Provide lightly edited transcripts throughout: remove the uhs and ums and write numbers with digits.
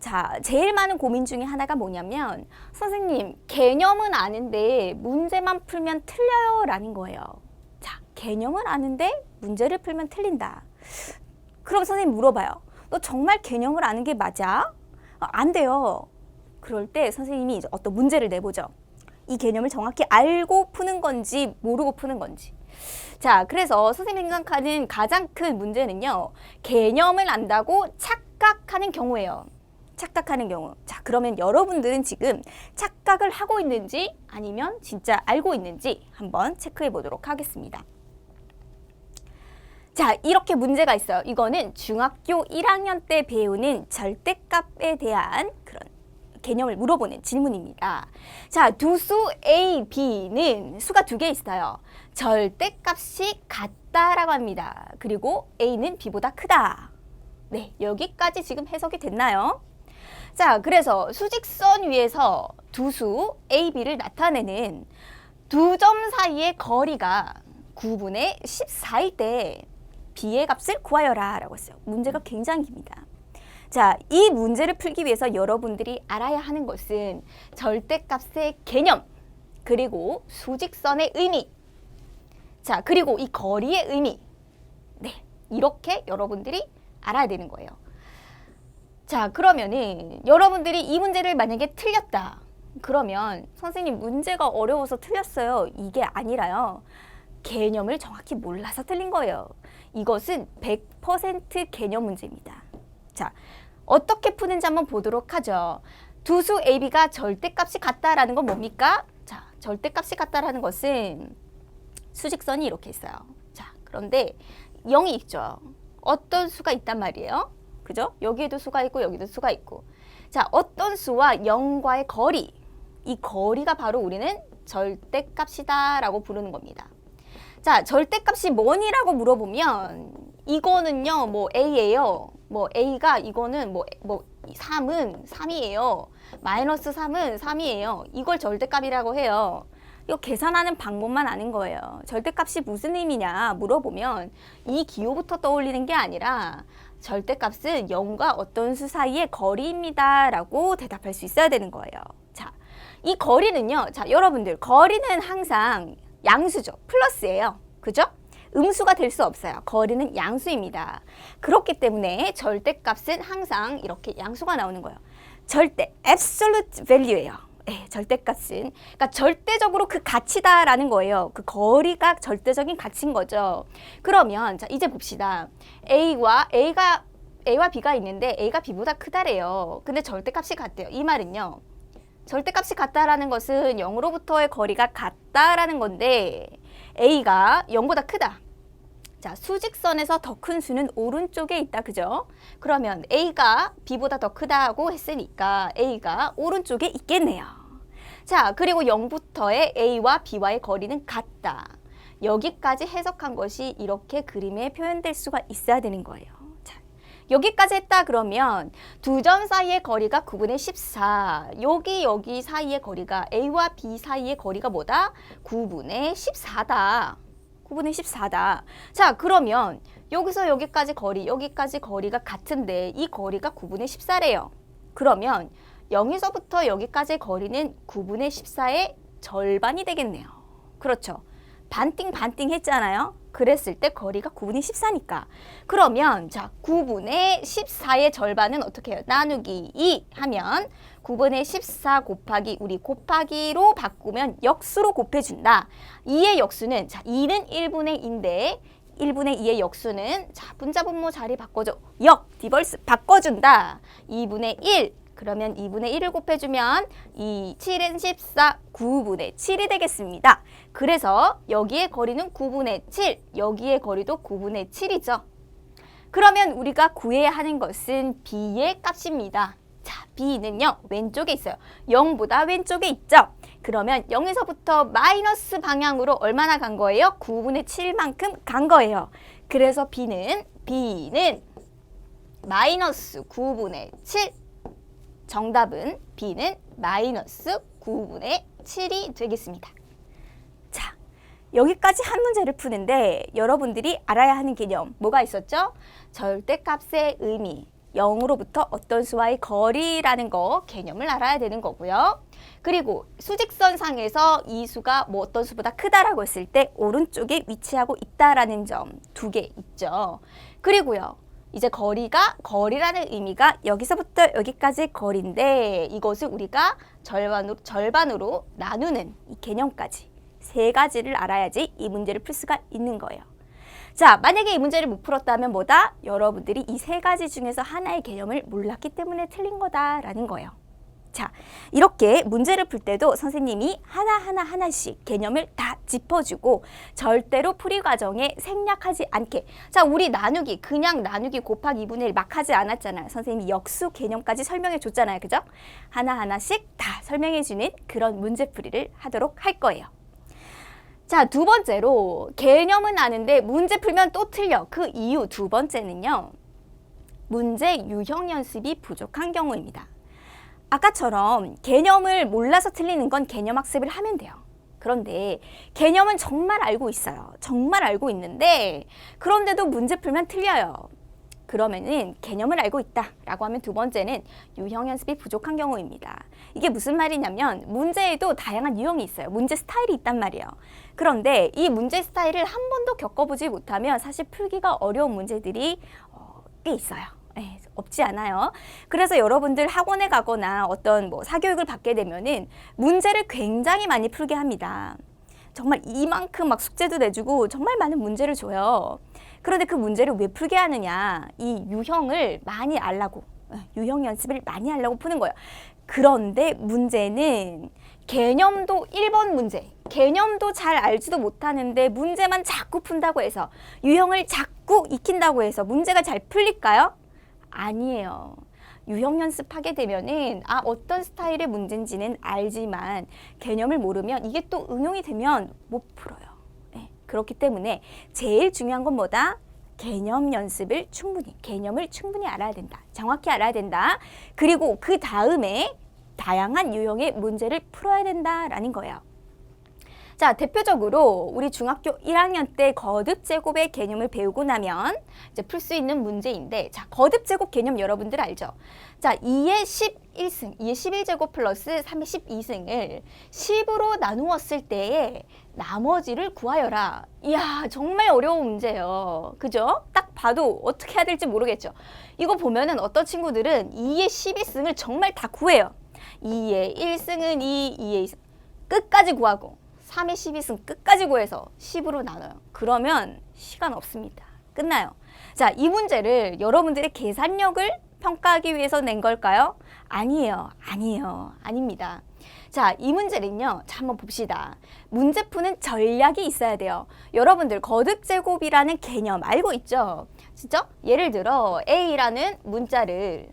자, 제일 많은 고민 중에 하나가 뭐냐면 선생님, 개념은 아는데 문제만 풀면 틀려요 라는 거예요. 자, 개념은 아는데 문제를 풀면 틀린다. 그럼 선생님 물어봐요. 너 정말 개념을 아는 게 맞아? 안 돼요. 그럴 때 선생님이 이제 어떤 문제를 내보죠. 이 개념을 정확히 알고 푸는 건지 모르고 푸는 건지. 자, 그래서 선생님이 생각하는 가장 큰 문제는요, 개념을 안다고 착각하는 경우예요. 착각하는 경우. 자, 그러면 여러분들은 지금 착각을 하고 있는지 아니면 진짜 알고 있는지 한번 체크해 보도록 하겠습니다. 자, 이렇게 문제가 있어요. 이거는 중학교 1학년 때 배우는 절대값에 대한 그런 개념을 물어보는 질문입니다. 자, 두 수 A, B는 수가 두 개 있어요. 절대값이 같다라고 합니다. 그리고 A는 B보다 크다. 네, 여기까지 지금 해석이 됐나요? 자, 그래서 수직선 위에서 두 수 A, B를 나타내는 두 점 사이의 거리가 9분의 14일 때 B의 값을 구하여라 라고 했어요. 문제가 굉장히 깁니다. 자, 이 문제를 풀기 위해서 여러분들이 알아야 하는 것은 절대값의 개념, 그리고 수직선의 의미, 자, 그리고 이 거리의 의미. 네, 이렇게 여러분들이 알아야 되는 거예요. 자, 그러면은 여러분들이 이 문제를 만약에 틀렸다. 그러면 선생님 문제가 어려워서 틀렸어요. 이게 아니라요. 개념을 정확히 몰라서 틀린 거예요. 이것은 100% 개념 문제입니다. 자, 어떻게 푸는지 한번 보도록 하죠. 두 수 AB가 절대값이 같다라는 건 뭡니까? 자, 절대값이 같다라는 것은 수직선이 이렇게 있어요. 자, 그런데 0이 있죠. 어떤 수가 있단 말이에요? 그죠? 여기에도 수가 있고 여기도 수가 있고. 자, 어떤 수와 0과의 거리. 이 거리가 바로 우리는 절대값이다 라고 부르는 겁니다. 자, 절대값이 뭐니라고 물어보면 이거는요, 뭐 A예요. 뭐 A가 이거는 뭐 3은 3이에요. 마이너스 3은 3이에요. 이걸 절대값이라고 해요. 이거 계산하는 방법만 아는 거예요. 절대값이 무슨 의미냐 물어보면 이 기호부터 떠올리는 게 아니라 절대값은 0과 어떤 수 사이의 거리입니다 라고 대답할 수 있어야 되는 거예요. 자, 이 거리는요, 자, 여러분들 거리는 항상 양수죠. 플러스예요. 그죠? 음수가 될 수 없어요. 거리는 양수입니다. 그렇기 때문에 절대값은 항상 이렇게 양수가 나오는 거예요. 절대, absolute value예요. 네, 절대값은. 그러니까 절대적으로 그 가치다라는 거예요. 그 거리가 절대적인 가치인 거죠. 그러면 자, 이제 봅시다. A와 B가 있는데 A가 B보다 크다래요. 근데 절대값이 같대요. 이 말은요. 절대값이 같다라는 것은 0으로부터의 거리가 같다라는 건데 A가 0보다 크다. 자, 수직선에서 더 큰 수는 오른쪽에 있다. 그죠? 그러면 A가 B보다 더 크다고 했으니까 A가 오른쪽에 있겠네요. 자, 그리고 0부터의 A와 B와의 거리는 같다. 여기까지 해석한 것이 이렇게 그림에 표현될 수가 있어야 되는 거예요. 자, 여기까지 했다 그러면 두 점 사이의 거리가 9분의 14. 여기 사이의 거리가 A와 B 사이의 거리가 뭐다? 9분의 14다. 9분의 14다. 자, 그러면 여기서 여기까지 거리가 같은데 이 거리가 9분의 14래요. 그러면 0에서부터 여기까지의 거리는 9분의 14의 절반이 되겠네요. 그렇죠. 반띵 했잖아요. 그랬을 때 거리가 9분의 14니까. 그러면 자, 9분의 14의 절반은 어떻게 해요? 나누기 2 하면 9분의 14 곱하기 우리 곱하기로 바꾸면 역수로 곱해준다. 2의 역수는 자, 2는 1분의 2인데 1분의 2의 역수는 자, 분자분모 자리 바꿔줘. 디벌스 바꿔준다. 2분의 1. 그러면 2분의 1을 곱해주면 2, 7은 14, 9분의 7이 되겠습니다. 그래서 여기의 거리는 9분의 7, 여기의 거리도 9분의 7이죠. 그러면 우리가 구해야 하는 것은 B의 값입니다. 자, B는요, 왼쪽에 있어요. 0보다 왼쪽에 있죠. 그러면 0에서부터 마이너스 방향으로 얼마나 간 거예요? 9분의 7만큼 간 거예요. 그래서 B는 마이너스 9분의 7. 정답은 B는 마이너스 9분의 7이 되겠습니다. 자, 여기까지 한 문제를 푸는데 여러분들이 알아야 하는 개념 뭐가 있었죠? 절대값의 의미, 0으로부터 어떤 수와의 거리라는 거 개념을 알아야 되는 거고요. 그리고 수직선상에서 이 수가 뭐 어떤 수보다 크다라고 했을 때 오른쪽에 위치하고 있다라는 점 2개 있죠. 그리고요. 이제 거리라는 의미가 여기서부터 여기까지 거리인데 이것을 우리가 절반으로 나누는 이 개념까지 3가지를 알아야지 이 문제를 풀 수가 있는 거예요. 자, 만약에 이 문제를 못 풀었다면 뭐다? 여러분들이 이 3가지 중에서 하나의 개념을 몰랐기 때문에 틀린 거다라는 거예요. 자, 이렇게 문제를 풀 때도 선생님이 하나씩 개념을 다 짚어주고 절대로 풀이 과정에 생략하지 않게. 자, 우리 나누기, 그냥 나누기 곱하기 2분의 1 막 하지 않았잖아요. 선생님이 역수 개념까지 설명해 줬잖아요. 그죠? 하나씩 다 설명해주는 그런 문제풀이를 하도록 할 거예요. 자, 2번째로 개념은 아는데 문제 풀면 또 틀려. 그 이유 2번째는요. 문제 유형 연습이 부족한 경우입니다. 아까처럼 개념을 몰라서 틀리는 건 개념 학습을 하면 돼요. 그런데 개념은 정말 알고 있어요. 정말 알고 있는데 그런데도 문제 풀면 틀려요. 그러면은 개념을 알고 있다라고 하면 2번째는 유형 연습이 부족한 경우입니다. 이게 무슨 말이냐면 문제에도 다양한 유형이 있어요. 문제 스타일이 있단 말이에요. 그런데 이 문제 스타일을 한 번도 겪어보지 못하면 사실 풀기가 어려운 문제들이 꽤 있어요. 네, 없지 않아요. 그래서 여러분들 학원에 가거나 어떤 사교육을 받게 되면은 문제를 굉장히 많이 풀게 합니다. 정말 이만큼 막 숙제도 내주고 정말 많은 문제를 줘요. 그런데 그 문제를 왜 풀게 하느냐? 이 유형을 많이 알라고, 유형 연습을 많이 하려고 푸는 거예요. 그런데 문제는 개념도 1번 문제, 개념도 잘 알지도 못하는데 문제만 자꾸 푼다고 해서 유형을 자꾸 익힌다고 해서 문제가 잘 풀릴까요? 아니에요. 유형 연습하게 되면은 어떤 스타일의 문제인지는 알지만 개념을 모르면 이게 또 응용이 되면 못 풀어요. 네, 그렇기 때문에 제일 중요한 건 뭐다? 개념 연습을 개념을 충분히 알아야 된다. 정확히 알아야 된다. 그리고 그 다음에 다양한 유형의 문제를 풀어야 된다라는 거예요. 자, 대표적으로 우리 중학교 1학년 때 거듭제곱의 개념을 배우고 나면 이제 풀 수 있는 문제인데, 자, 거듭제곱 개념 여러분들 알죠? 자, 2의 11승, 2의 11제곱 플러스 3의 12승을 10으로 나누었을 때에 나머지를 구하여라. 이야, 정말 어려운 문제예요. 그죠? 딱 봐도 어떻게 해야 될지 모르겠죠? 이거 보면은 어떤 친구들은 2의 12승을 정말 다 구해요. 2의 1승은 2, 2의 2승 끝까지 구하고 3의 12승 끝까지 구해서 10으로 나눠요. 그러면 시간 없습니다. 끝나요. 자, 이 문제를 여러분들의 계산력을 평가하기 위해서 낸 걸까요? 아니에요. 아닙니다. 자, 이 문제는요. 자, 한번 봅시다. 문제 푸는 전략이 있어야 돼요. 여러분들 거듭제곱이라는 개념 알고 있죠? 진짜? 예를 들어 A라는 문자를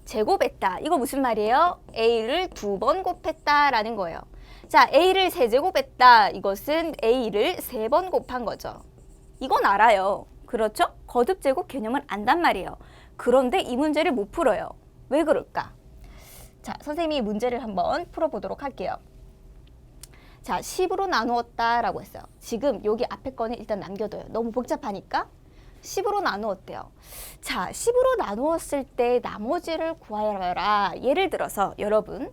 제곱했다. 이거 무슨 말이에요? A를 2번 곱했다라는 거예요. 자, A를 3제곱했다. 이것은 A를 3번 곱한 거죠. 이건 알아요. 그렇죠? 거듭제곱 개념은 안단 말이에요. 그런데 이 문제를 못 풀어요. 왜 그럴까? 자, 선생님이 문제를 한번 풀어보도록 할게요. 자, 10으로 나누었다라고 했어요. 지금 여기 앞에 거는 일단 남겨둬요. 너무 복잡하니까. 10으로 나누었대요. 자, 10으로 나누었을 때 나머지를 구하여라. 예를 들어서 여러분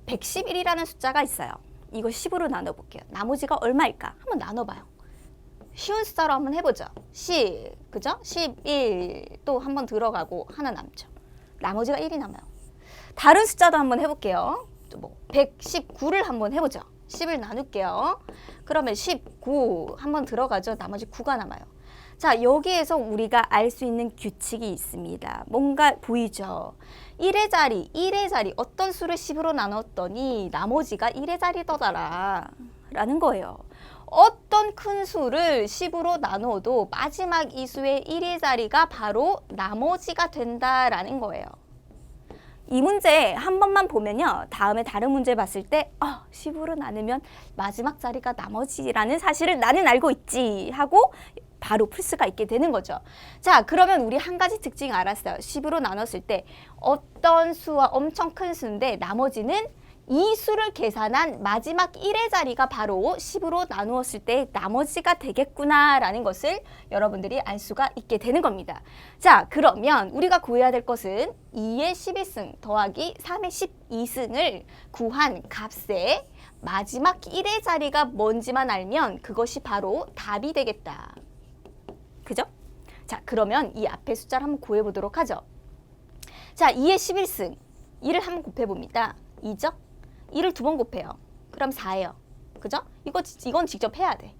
111이라는 숫자가 있어요. 이거 10으로 나눠볼게요. 나머지가 얼마일까? 한번 나눠봐요. 쉬운 숫자로 한번 해보죠. 10, 그죠? 11 또 한번 들어가고 하나 남죠. 나머지가 1이 남아요. 다른 숫자도 한번 해볼게요. 119를 한번 해보죠. 10을 나눌게요. 그러면 19 한번 들어가죠. 나머지 9가 남아요. 자, 여기에서 우리가 알 수 있는 규칙이 있습니다. 뭔가 보이죠? 1의 자리 어떤 수를 10으로 나눴더니 나머지가 1의 자리더라 라는 거예요. 어떤 큰 수를 10으로 나눠도 마지막 이 수의 1의 자리가 바로 나머지가 된다라는 거예요. 이 문제 한 번만 보면요. 다음에 다른 문제 봤을 때 10으로 나누면 마지막 자리가 나머지라는 사실을 나는 알고 있지 하고 바로 풀 수가 있게 되는 거죠. 자, 그러면 우리 한 가지 특징 알았어요. 10으로 나눴을 때 어떤 수와 엄청 큰 수인데 나머지는 이 수를 계산한 마지막 1의 자리가 바로 10으로 나누었을 때 나머지가 되겠구나라는 것을 여러분들이 알 수가 있게 되는 겁니다. 자, 그러면 우리가 구해야 될 것은 2의 11승 더하기 3의 12승을 구한 값에 마지막 1의 자리가 뭔지만 알면 그것이 바로 답이 되겠다. 그죠? 자, 그러면 이 앞에 숫자를 한번 구해보도록 하죠. 자, 2의 11승 2를 한번 곱해봅니다. 2죠? 2를 2번 곱해요. 그럼 4예요. 그죠? 이건 직접 해야 돼.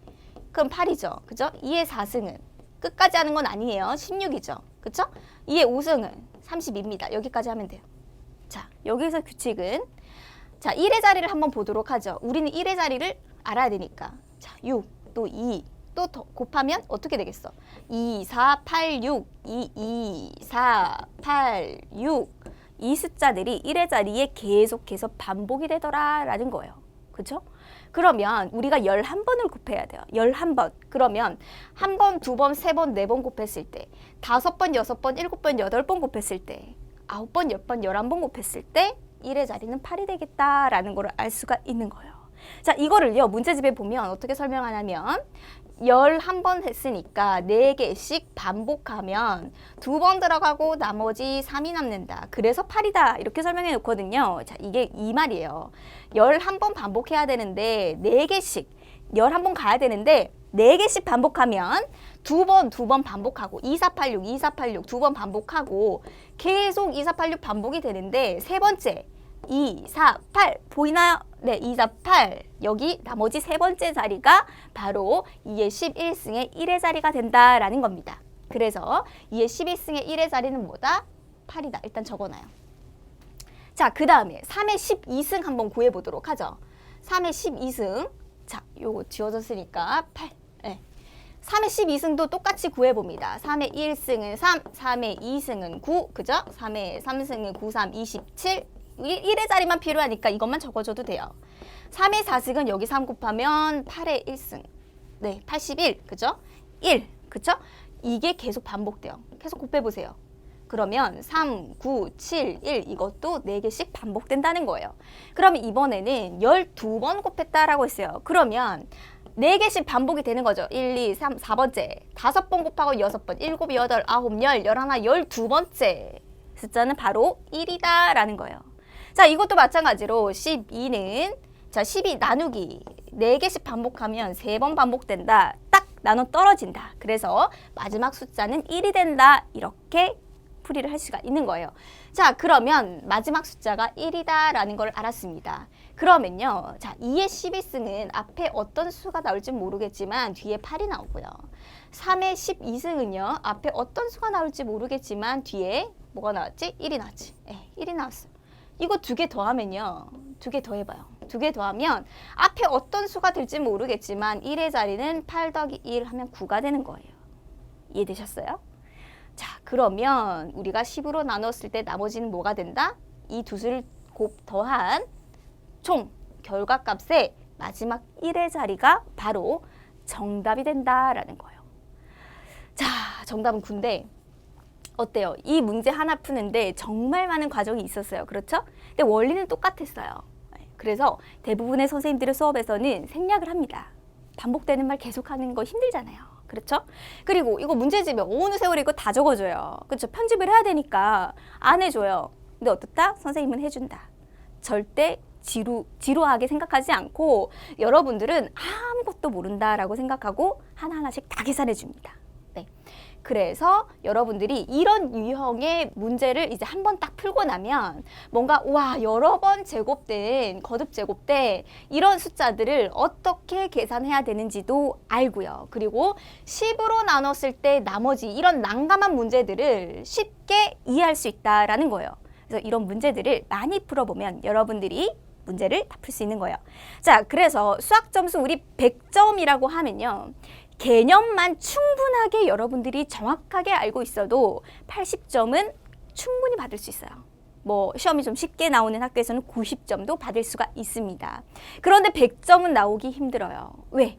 그럼 8이죠. 그죠? 2의 4승은 끝까지 하는 건 아니에요. 16이죠. 그죠? 2의 5승은 32입니다. 여기까지 하면 돼요. 자, 여기서 규칙은 자, 1의 자리를 한번 보도록 하죠. 우리는 1의 자리를 알아야 되니까. 자, 6, 또 2, 또 더 곱하면 어떻게 되겠어? 2, 4, 8, 6, 2, 2, 4, 8, 6. 이 숫자들이 1의 자리에 계속해서 반복이 되더라라는 거예요. 그렇죠? 그러면 우리가 11번을 곱해야 돼요. 11번. 그러면 1번, 2번, 3번, 4번 곱했을 때 5번, 6번, 7번, 8번 곱했을 때 9번, 10번, 11번 곱했을 때 1의 자리는 8이 되겠다라는 걸 알 수가 있는 거예요. 자, 이거를요. 문제집에 보면 어떻게 설명하냐면 11번 했으니까 4개씩 반복하면 2번 들어가고 나머지 3이 남는다. 그래서 8이다. 이렇게 설명해 놓거든요. 자, 이게 이 말이에요. 11번 반복해야 되는데 4개씩 11번 가야 되는데 4개씩 반복하면 2번 반복하고 2486, 2486 2번 반복하고 계속 2486 반복이 되는데 세 번째 2, 4, 8 보이나요? 네, 2, 4, 8 여기 나머지 세 번째 자리가 바로 2의 11승의 1의 자리가 된다라는 겁니다. 그래서 2의 11승의 1의 자리는 뭐다? 8이다. 일단 적어놔요. 자, 그 다음에 3의 12승 한번 구해보도록 하죠. 3의 12승 자, 요거 지워졌으니까 8 네. 3의 12승도 똑같이 구해봅니다. 3의 1승은 3, 3의 2승은 9 그죠? 3의 3승은 9, 3, 27 1의 자리만 필요하니까 이것만 적어줘도 돼요. 3의 4승은 여기 3 곱하면 8의 1승. 네, 81. 그죠? 1. 그죠? 이게 계속 반복돼요. 계속 곱해보세요. 그러면 3, 9, 7, 1 이것도 4개씩 반복된다는 거예요. 그러면 이번에는 12번 곱했다라고 했어요. 그러면 4개씩 반복이 되는 거죠. 1, 2, 3, 4번째. 5번 곱하고 6번, 7, 8, 9, 10, 11, 12번째. 숫자는 바로 1이다 라는 거예요. 자, 이것도 마찬가지로 12는 자, 12 나누기 4개씩 반복하면 3번 반복된다. 딱 나눠 떨어진다. 그래서 마지막 숫자는 1이 된다. 이렇게 풀이를 할 수가 있는 거예요. 자, 그러면 마지막 숫자가 1이다 라는 걸 알았습니다. 그러면요. 자, 2의 12승은 앞에 어떤 수가 나올지 모르겠지만 뒤에 8이 나오고요. 3의 12승은요. 앞에 어떤 수가 나올지 모르겠지만 뒤에 뭐가 나왔지? 1이 나왔지. 네, 1이 나왔어. 이거 2개 더하면요. 2개 더해봐요. 2개 더하면 앞에 어떤 수가 될지 모르겠지만 1의 자리는 8 더하기 1 하면 9가 되는 거예요. 이해되셨어요? 자, 그러면 우리가 10으로 나눴을 때 나머지는 뭐가 된다? 이 두 수를 곱 더한 총 결과값의 마지막 1의 자리가 바로 정답이 된다라는 거예요. 자, 정답은 9인데 어때요? 이 문제 하나 푸는데 정말 많은 과정이 있었어요. 그렇죠? 근데 원리는 똑같았어요. 그래서 대부분의 선생님들의 수업에서는 생략을 합니다. 반복되는 말 계속하는 거 힘들잖아요. 그렇죠? 그리고 이거 문제집에 어느 세월에 이거 다 적어줘요. 그렇죠? 편집을 해야 되니까 안 해줘요. 근데 어떻다? 선생님은 해준다. 절대 지루하게 생각하지 않고 여러분들은 아무것도 모른다라고 생각하고 하나하나씩 다 계산해 줍니다. 네. 그래서 여러분들이 이런 유형의 문제를 이제 한번 딱 풀고 나면 뭔가 와 여러 번 제곱된 거듭 제곱된 이런 숫자들을 어떻게 계산해야 되는지도 알고요. 그리고 10으로 나눴을 때 나머지 이런 난감한 문제들을 쉽게 이해할 수 있다라는 거예요. 그래서 이런 문제들을 많이 풀어보면 여러분들이 문제를 다 풀 수 있는 거예요. 자, 그래서 수학 점수 우리 100점이라고 하면요. 개념만 충분하게 여러분들이 정확하게 알고 있어도 80점은 충분히 받을 수 있어요. 뭐 시험이 좀 쉽게 나오는 학교에서는 90점도 받을 수가 있습니다. 그런데 100점은 나오기 힘들어요. 왜?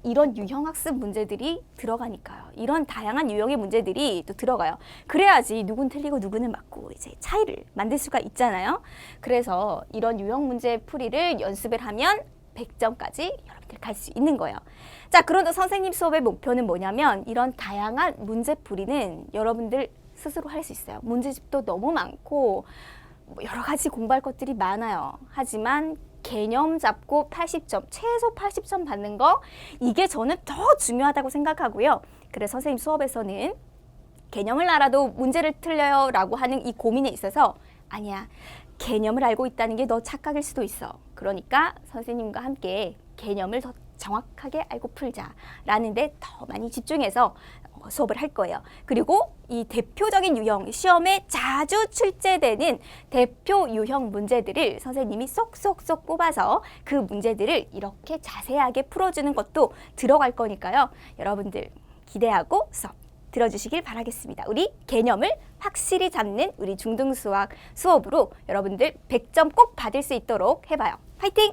이런 유형학습 문제들이 들어가니까요. 이런 다양한 유형의 문제들이 또 들어가요. 그래야지 누군 틀리고 누구는 맞고 이제 차이를 만들 수가 있잖아요. 그래서 이런 유형 문제 풀이를 연습을 하면 100점까지 여러분들 갈 수 있는 거예요. 자, 그런데 선생님 수업의 목표는 뭐냐면 이런 다양한 문제 풀이는 여러분들 스스로 할 수 있어요. 문제집도 너무 많고 여러 가지 공부할 것들이 많아요. 하지만 개념 잡고 80점, 최소 80점 받는 거, 이게 저는 더 중요하다고 생각하고요. 그래서 선생님 수업에서는 개념을 알아도 문제를 틀려요 라고 하는 이 고민에 있어서 아니야, 개념을 알고 있다는 게 너 착각일 수도 있어. 그러니까 선생님과 함께 개념을 더 정확하게 알고 풀자라는 데 더 많이 집중해서 수업을 할 거예요. 그리고 이 대표적인 유형, 시험에 자주 출제되는 대표 유형 문제들을 선생님이 쏙쏙쏙 뽑아서 그 문제들을 이렇게 자세하게 풀어주는 것도 들어갈 거니까요. 여러분들 기대하고 수업 들어주시길 바라겠습니다. 우리 개념을 확실히 잡는 우리 중등수학 수업으로 여러분들 100점 꼭 받을 수 있도록 해봐요. 화이팅!